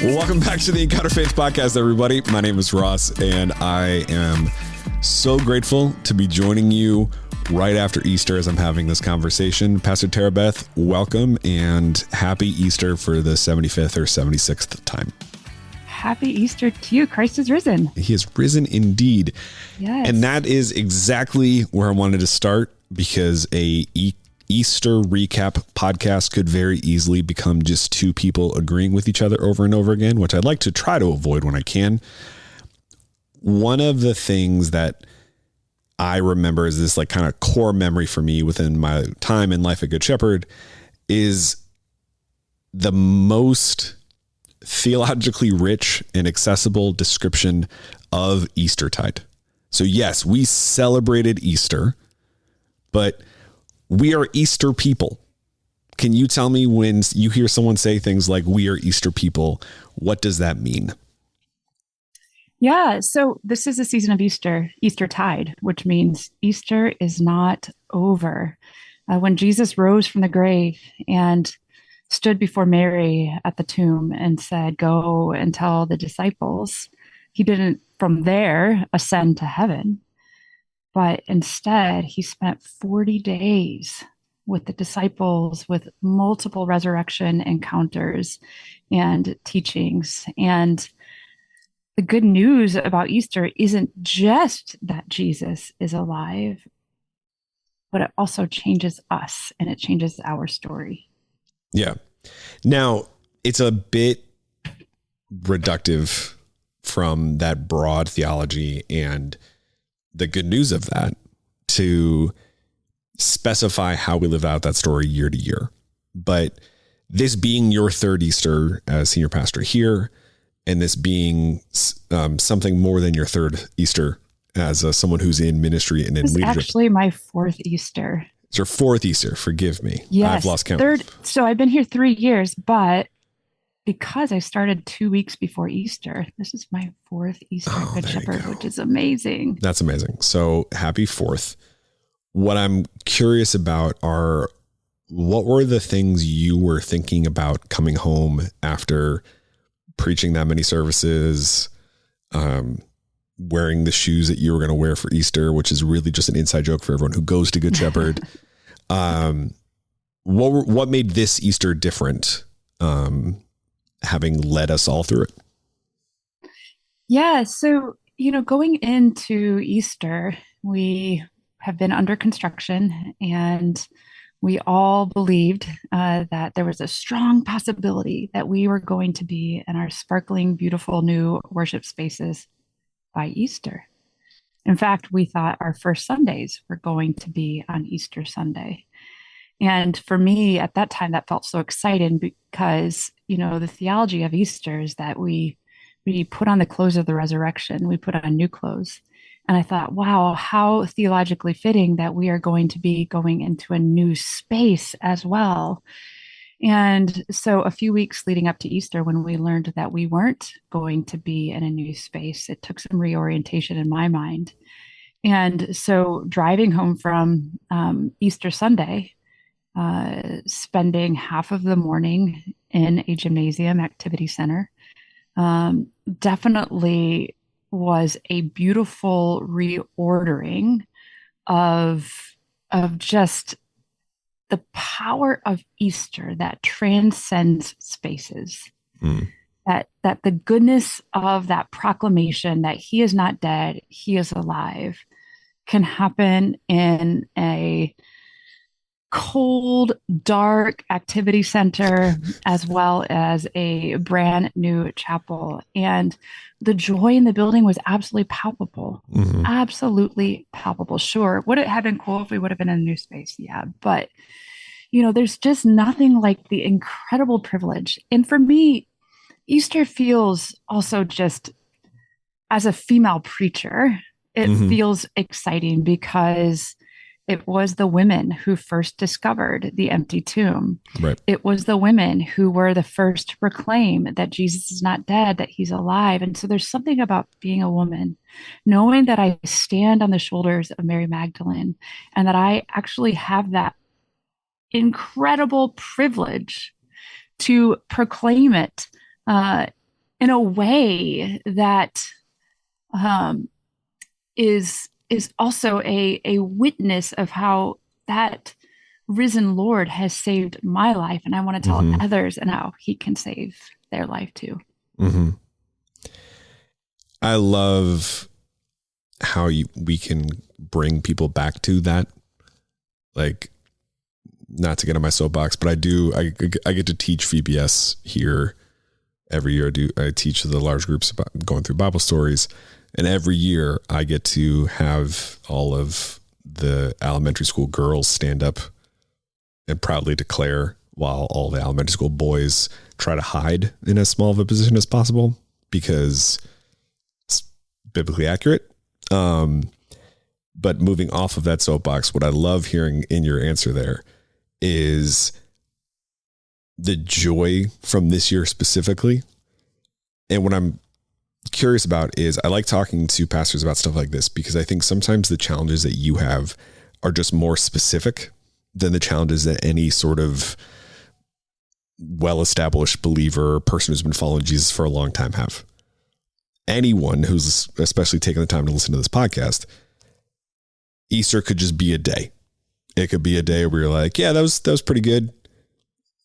Well, welcome back to the Encounter Faith Podcast, everybody. My name is Ross, and I am so grateful to be joining you right after Easter as I'm having this conversation. Pastor Tara Beth, welcome and happy Easter for the 75th or 76th time. Happy Easter to you. Christ is risen. He is risen indeed. Yes. And that is exactly where I wanted to start, because a Easter recap podcast could very easily become just two people agreeing with each other over and over again, which I'd like to try to avoid when I can. One of the things that I remember is this like kind of core memory for me within my time in life at Good Shepherd is the most theologically rich and accessible description of Eastertide. So yes, we celebrated Easter, but we are Easter people. Can you tell me, when you hear someone say things like we are Easter people, what does that mean? Yeah. So this is the season of Eastertide, which means Easter is not over. When Jesus rose from the grave and stood before Mary at the tomb and said, "Go and tell the disciples," he didn't from there ascend to heaven. But instead, he spent 40 days with the disciples with multiple resurrection encounters and teachings. And the good news about Easter isn't just that Jesus is alive, but it also changes us and it changes our story. Yeah. Now, it's a bit reductive from that broad theology and the good news of that to specify how we live out that story year to year. But this being your third Easter as senior pastor here, and this being something more than your third Easter as someone who's in ministry and in leadership. It's actually my fourth Easter. It's your fourth Easter. Forgive me. Yes, I've lost count. Third. So I've been here 3 years, but because I started 2 weeks before Easter, this is my fourth Easter at Good Shepherd, which is amazing. That's amazing. So happy fourth. What I'm curious about are, what were the things you were thinking about coming home after preaching that many services, wearing the shoes that you were going to wear for Easter, which is really just an inside joke for everyone who goes to Good Shepherd. What made this Easter different? Having led us all through it? Yeah. So, going into Easter, we have been under construction and we all believed that there was a strong possibility that we were going to be in our sparkling, beautiful new worship spaces by Easter. In fact, we thought our first Sundays were going to be on Easter Sunday. And for me at that time, that felt so exciting because, the theology of Easter is that we put on the clothes of the resurrection, we put on new clothes. And I thought, wow, how theologically fitting that we are going to be going into a new space as well. And so a few weeks leading up to Easter, when we learned that we weren't going to be in a new space, it took some reorientation in my mind. And so driving home from Easter Sunday, spending half of the morning in a gymnasium activity center, definitely was a beautiful reordering of just the power of Easter that transcends spaces. That the goodness of that proclamation that he is not dead, he is alive, can happen in a cold, dark activity center, as well as a brand new chapel. And the joy in the building was absolutely palpable. Mm-hmm. Absolutely palpable. Sure. Would it have been cool if we would have been in a new space? Yeah. But, there's just nothing like the incredible privilege. And for me, Easter feels also just, as a female preacher, it feels exciting because it was the women who first discovered the empty tomb. Right. It was the women who were the first to proclaim that Jesus is not dead, that he's alive. And so there's something about being a woman, knowing that I stand on the shoulders of Mary Magdalene and that I actually have that incredible privilege to proclaim it in a way that um, is also a witness of how that risen Lord has saved my life, and I want to tell Mm-hmm. others and how He can save their life too. Mm-hmm. I love how we can bring people back to that. Like, not to get on my soapbox, but I get to teach VBS here every year. I teach the large groups about going through Bible stories, and every year I get to have all of the elementary school girls stand up and proudly declare, while all the elementary school boys try to hide in as small of a position as possible because it's biblically accurate. But moving off of that soapbox, what I love hearing in your answer there is the joy from this year specifically. And what I'm curious about is I like talking to pastors about stuff like this because I think sometimes the challenges that you have are just more specific than the challenges that any sort of well-established believer or person who's been following Jesus for a long time have. Anyone who's especially taken the time to listen to this podcast, Easter could just be a day. It could be a day where you're like, yeah, that was pretty good.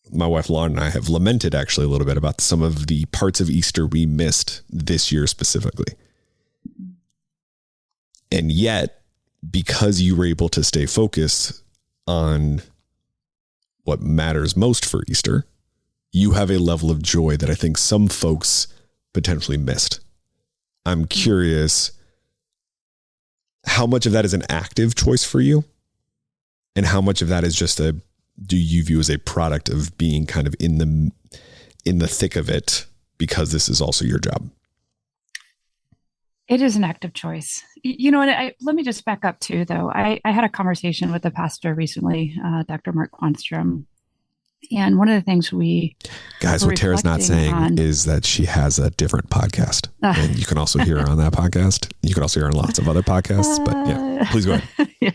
My wife Lauren and I have lamented actually a little bit about some of the parts of Easter we missed this year specifically. And yet, because you were able to stay focused on what matters most for Easter, you have a level of joy that I think some folks potentially missed. I'm curious how much of that is an active choice for you and how much of that is just do you view as a product of being kind of in the thick of it because this is also your job? It is an active choice. Let me just back up too, though. I had a conversation with a pastor recently, Dr. Mark Quanstrom. And one of the things guys, what Tara's not saying is that she has a different podcast. And you can also hear her on that podcast. You can also hear her on lots of other podcasts. But yeah, please go ahead. Yeah.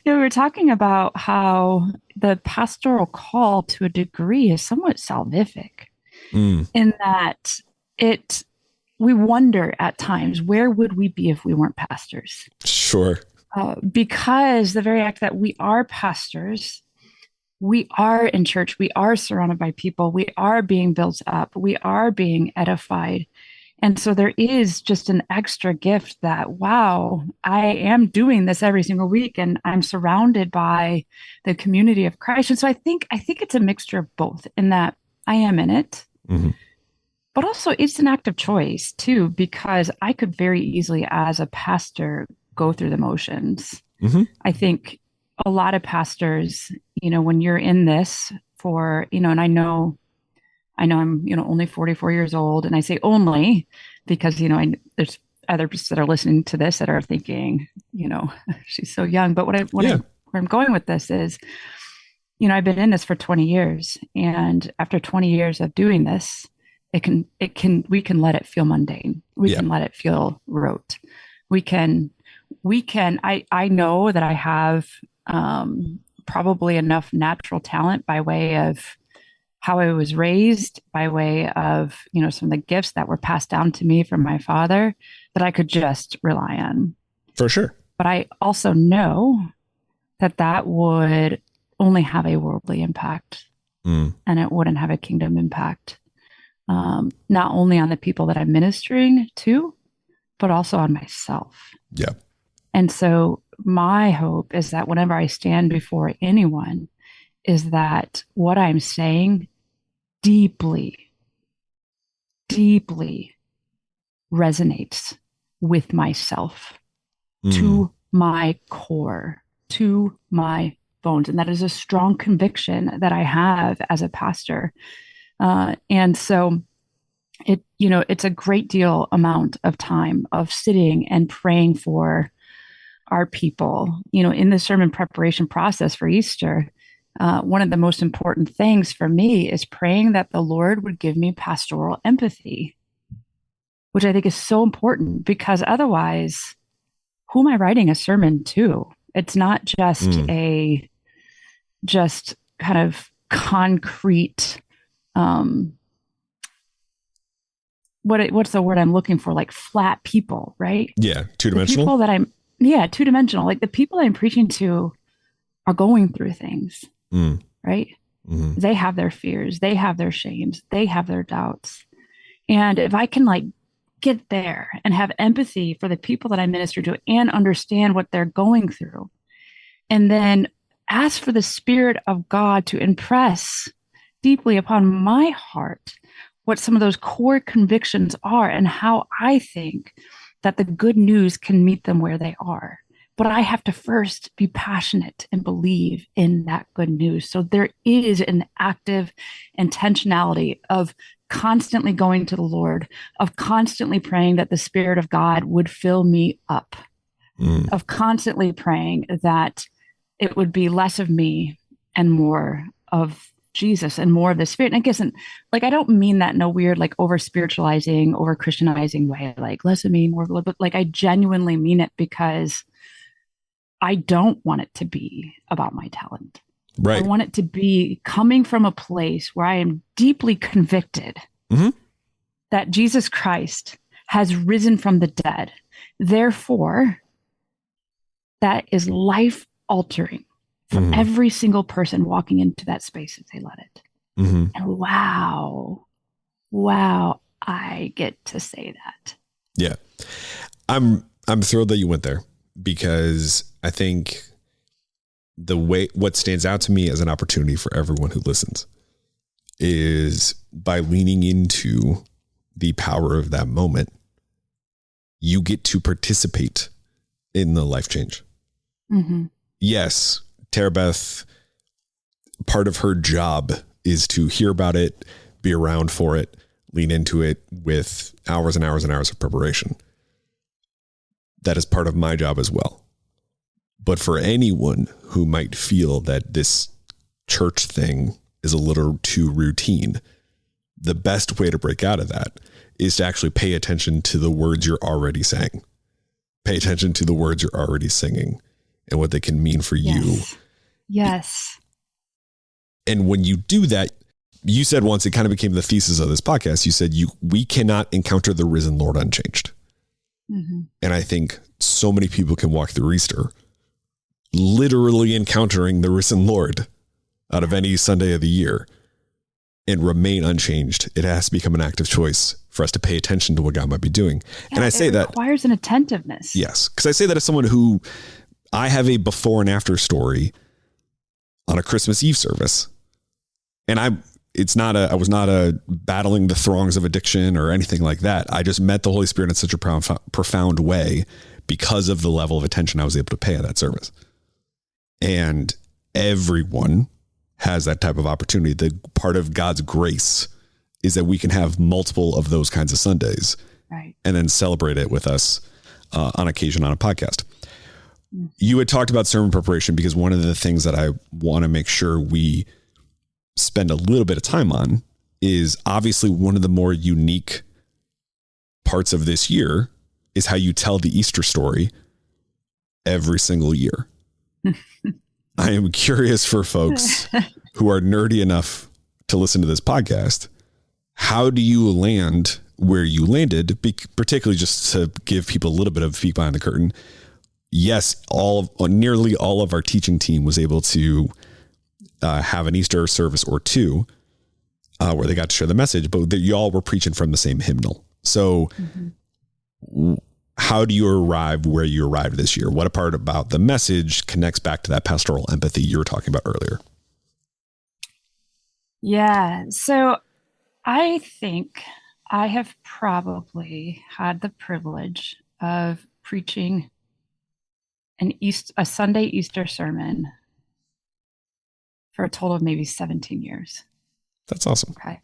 We were talking about how the pastoral call to a degree is somewhat salvific in that we wonder at times, where would we be if we weren't pastors? Sure. Because the very act that we are pastors, we are in church, we are surrounded by people, we are being built up, we are being edified. And so there is just an extra gift that, wow, I am doing this every single week and I'm surrounded by the community of Christ. And so I think it's a mixture of both in that I am in it, but also it's an act of choice too, because I could very easily as a pastor go through the motions. I think a lot of pastors, when you're in this for, and I know I'm, only 44 years old, and I say only because, there's others that are listening to this that are thinking, she's so young. But where I'm going with this is, I've been in this for 20 years, and after 20 years of doing this, we can let it feel mundane. We can let it feel rote. I know that I have probably enough natural talent by way of how I was raised, by way of, some of the gifts that were passed down to me from my father that I could just rely on. For sure. But I also know that would only have a worldly impact and it wouldn't have a kingdom impact. Not only on the people that I'm ministering to, but also on myself. Yeah. And so my hope is that whenever I stand before anyone, is that what I'm saying deeply, deeply resonates with myself to my core, to my bones. And that is a strong conviction that I have as a pastor. And so it's a great deal amount of time of sitting and praying for our people, in the sermon preparation process for Easter. One of the most important things for me is praying that the Lord would give me pastoral empathy, which I think is so important, because otherwise, who am I writing a sermon to? It's not just just kind of concrete what's the word I'm looking for? Like flat people, right? Yeah. The Two-dimensional. people that two-dimensional. Like the people I'm preaching to are going through things, right? Mm-hmm. They have their fears, they have their shames, they have their doubts. And if I can like get there and have empathy for the people that I minister to and understand what they're going through, and then ask for the Spirit of God to impress deeply upon my heart what some of those core convictions are and how I think that the good news can meet them where they are. But I have to first be passionate and believe in that good news. So there is an active intentionality of constantly going to the Lord, of constantly praying that the Spirit of God would fill me up, of constantly praying that it would be less of me and more of Jesus and more of the Spirit. And I guess, like, I don't mean that in a weird, like, over spiritualizing, over Christianizing way, like less of me, more of, but like, I genuinely mean it because I don't want it to be about my talent. Right. I want it to be coming from a place where I am deeply convicted that Jesus Christ has risen from the dead. Therefore, that is life altering for every single person walking into that space if they let it. And wow, I get to say that. Yeah. I'm thrilled that you went there, because I think what stands out to me as an opportunity for everyone who listens is by leaning into the power of that moment, you get to participate in the life change. Yes, Tara Beth, part of her job is to hear about it, be around for it, lean into it with hours and hours and hours of preparation. That is part of my job as well. But for anyone who might feel that this church thing is a little too routine, the best way to break out of that is to actually pay attention to the words you're already saying. Pay attention to the words you're already singing and what they can mean for you. Yes. And when you do that, you said once, it kind of became the thesis of this podcast. You said we cannot encounter the risen Lord unchanged. And I think so many people can walk through Easter literally encountering the risen Lord out of any Sunday of the year and remain unchanged. It has to become an active choice for us to pay attention to what God might be doing. Yeah, and I say that requires an attentiveness. Yes. Because I say that as someone who, I have a before and after story on a Christmas Eve service. And I was not battling the throngs of addiction or anything like that. I just met the Holy Spirit in such a profound way because of the level of attention I was able to pay at that service. And everyone has that type of opportunity. The part of God's grace is that we can have multiple of those kinds of Sundays, right, and then celebrate it with us on occasion on a podcast. You had talked about sermon preparation, because one of the things that I want to make sure we spend a little bit of time on is obviously one of the more unique parts of this year is how you tell the Easter story every single year. I am curious for folks who are nerdy enough to listen to this podcast. How do you land where you landed? Particularly just to give people a little bit of peek behind the curtain. Yes, nearly all of our teaching team was able to have an Easter service or two where they got to share the message, but y'all were preaching from the same hymnal. So how do you arrive where you arrived this year? What a part about the message connects back to that pastoral empathy you were talking about earlier? Yeah. So I think I have probably had the privilege of preaching a Sunday Easter sermon for a total of maybe 17 years. That's awesome. Okay.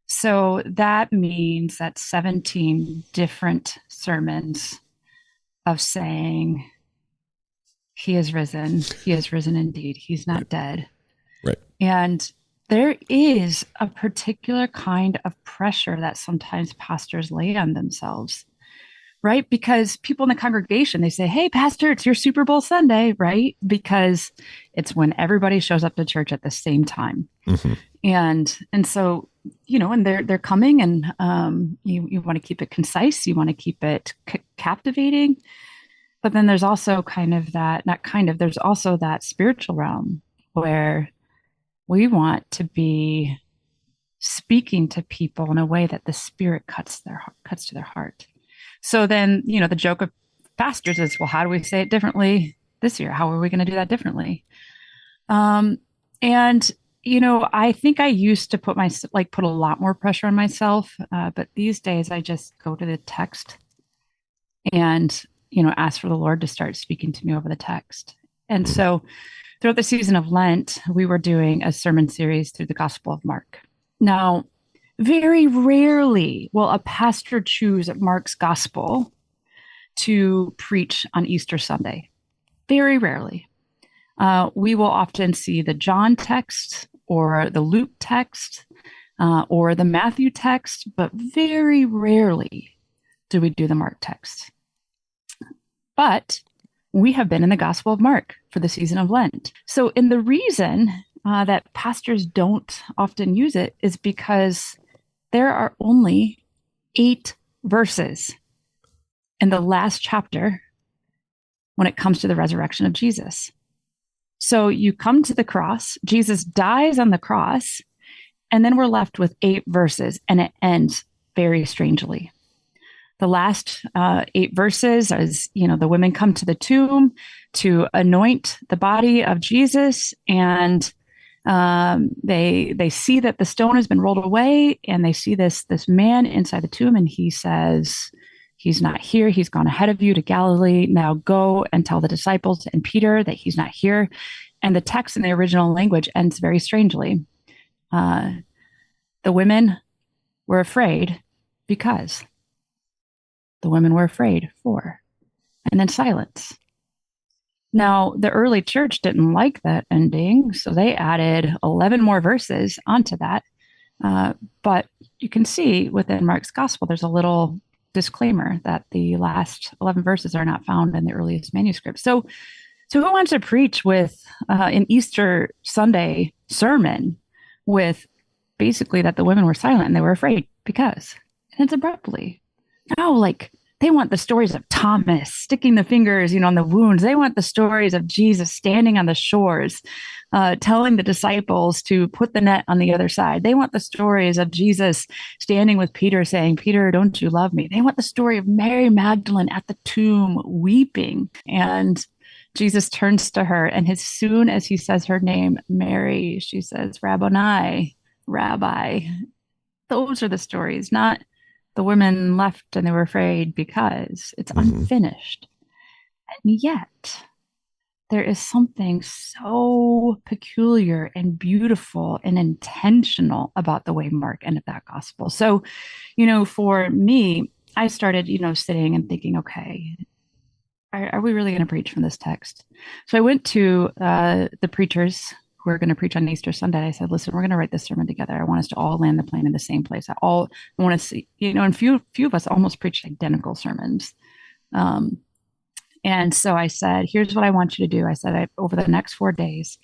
So that means that 17 different sermons of saying, he is risen indeed. He's not dead. Right. And there is a particular kind of pressure that sometimes pastors lay on themselves, right? Because people in the congregation, they say, hey, pastor, it's your Super Bowl Sunday, right? Because it's when everybody shows up to church at the same time. And so and they're coming, and you want to keep it concise, you want to keep it captivating, but then there's also there's also that spiritual realm where we want to be speaking to people in a way that the Spirit cuts to their heart. So then, the joke of pastors is, well, how do we say it differently this year? How are we going to do that differently? And I think I used to put a lot more pressure on myself, but these days I just go to the text and ask for the Lord to start speaking to me over the text. And so throughout the season of Lent, we were doing a sermon series through the Gospel of Mark. Now, very rarely will a pastor choose Mark's Gospel to preach on Easter Sunday. Very rarely. We will often see the John text or the Luke text or the Matthew text, but very rarely do we do the Mark text. But we have been in the Gospel of Mark for the season of Lent. And the reason that pastors don't often use it is because there are only 8 verses in the last chapter when it comes to the resurrection of Jesus. So you come to the cross, Jesus dies on the cross, and then we're left with 8 verses, and it ends very strangely. The last 8 verses is, the women come to the tomb to anoint the body of Jesus, and they see that the stone has been rolled away, and they see this man inside the tomb, and he says, he's not here. He's gone ahead of you to Galilee. Now go and tell the disciples and Peter that he's not here. And the text in the original language ends very strangely. The women were afraid because. The women were afraid for. And then silence. Now, the early church didn't like that ending, so they added 11 more verses onto that. But you can see within Mark's Gospel, there's a little disclaimer that the last 11 verses are not found in the earliest manuscript. So who wants to preach with an Easter Sunday sermon with basically that the women were silent and they were afraid because? And it's abruptly. No, they want the stories of Thomas sticking the fingers, on the wounds. They want the stories of Jesus standing on the shores, telling the disciples to put the net on the other side. They want the stories of Jesus standing with Peter saying, Peter, don't you love me? They want the story of Mary Magdalene at the tomb weeping. And Jesus turns to her, and as soon as he says her name, Mary, she says, Rabboni, Rabbi. Those are the stories, not the women left and they were afraid because it's unfinished. And yet there is something so peculiar and beautiful and intentional about the way Mark ended that gospel. So, for me, I started, sitting and thinking, okay, are we really going to preach from this text? So I went to the preachers who are going to preach on Easter Sunday. I said, listen, we're going to write this sermon together. I want us to all land the plane in the same place. I want to see, and few of us almost preached identical sermons. And so I said, here's what I want you to do. I said, over the next 4 days,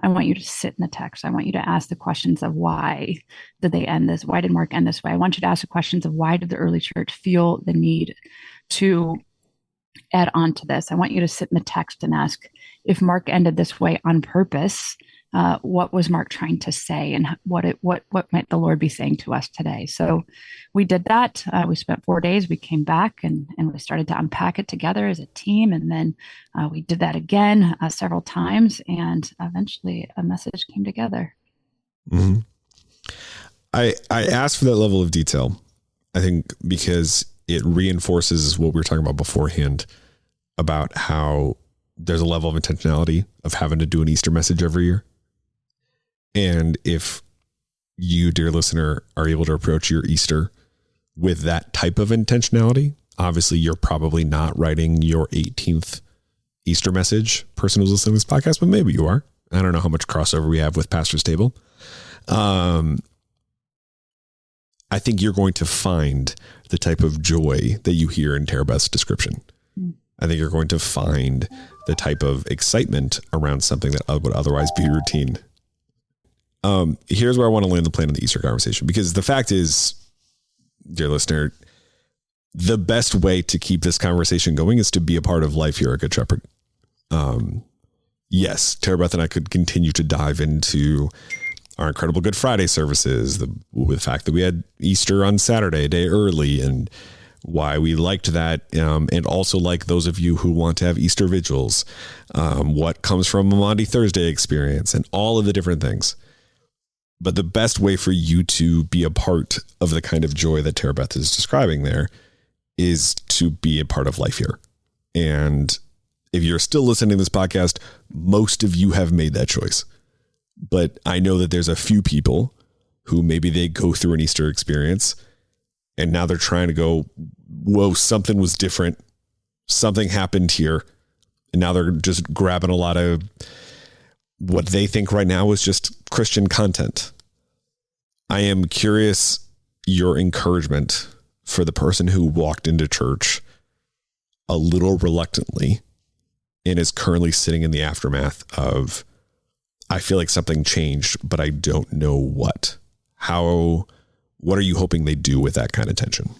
I want you to sit in the text. I want you to ask the questions of why did they end this? Why did Mark end this way? I want you to ask the questions of why did the early church feel the need to add on to this? I want you to sit in the text and ask, if Mark ended this way on purpose, what was Mark trying to say, and what might the Lord be saying to us today? So we did that. We spent 4 days. We came back and we started to unpack it together as a team. And then we did that again several times. And eventually a message came together. Mm-hmm. I asked for that level of detail, I think, because it reinforces what we were talking about beforehand about how there's a level of intentionality of having to do an Easter message every year. And if you, dear listener, are able to approach your Easter with that type of intentionality, obviously you're probably not writing your 18th Easter message, person who's listening to this podcast, but maybe you are. I don't know how much crossover we have with Pastor's Table. I think you're going to find the type of joy that you hear in Tara Beth's description. I think you're going to find the type of excitement around something that would otherwise be routine. Here's where I want to land the plane in the Easter conversation, because the fact is, dear listener, the best way to keep this conversation going is to be a part of life here at Good Shepherd. Yes, Tara Beth and I could continue to dive into our incredible Good Friday services, the fact that we had Easter on Saturday, a day early, and why we liked that, and also like those of you who want to have Easter vigils, what comes from a Maundy Thursday experience, and all of the different things. But the best way for you to be a part of the kind of joy that Tara Beth is describing there is to be a part of life here. And if you're still listening to this podcast, most of you have made that choice. But I know that there's a few people who maybe they go through an Easter experience and now they're trying to go, whoa, something was different. Something happened here. And now they're just grabbing a lot of what they think right now is just Christian content. I am curious your encouragement for the person who walked into church a little reluctantly and is currently sitting in the aftermath of, I feel like something changed, but I don't know what. What are you hoping they do with that kind of tension?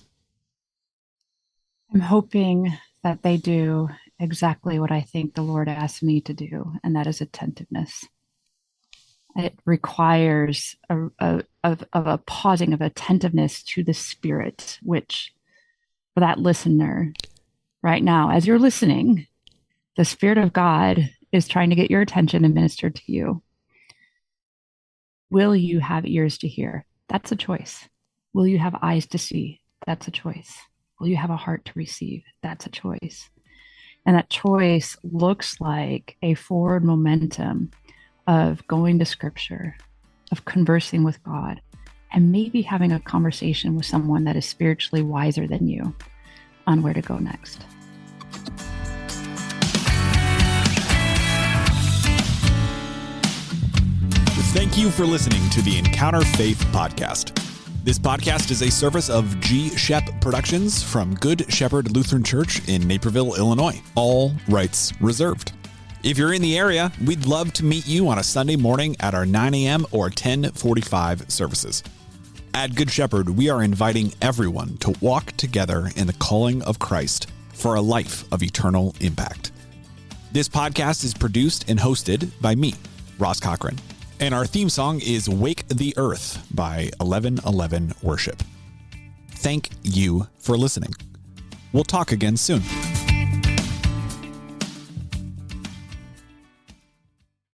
I'm hoping that they do exactly what I think the Lord asked me to do, and that is attentiveness. It requires a pausing of attentiveness to the Spirit, which for that listener right now, as you're listening, the Spirit of God is trying to get your attention and minister to you. Will you have ears to hear? That's a choice. Will you have eyes to see? That's a choice. Will you have a heart to receive? That's a choice. And that choice looks like a forward momentum of going to Scripture, of conversing with God, and maybe having a conversation with someone that is spiritually wiser than you on where to go next. Thank you for listening to the Encounter Faith podcast. This podcast is a service of G. Shep Productions from Good Shepherd Lutheran Church in Naperville, Illinois. All rights reserved. If you're in the area, we'd love to meet you on a Sunday morning at our 9 a.m. or 10:45 services. At Good Shepherd, we are inviting everyone to walk together in the calling of Christ for a life of eternal impact. This podcast is produced and hosted by me, Ross Cochran. And our theme song is Wake the Earth by 1111 Worship. Thank you for listening. We'll talk again soon.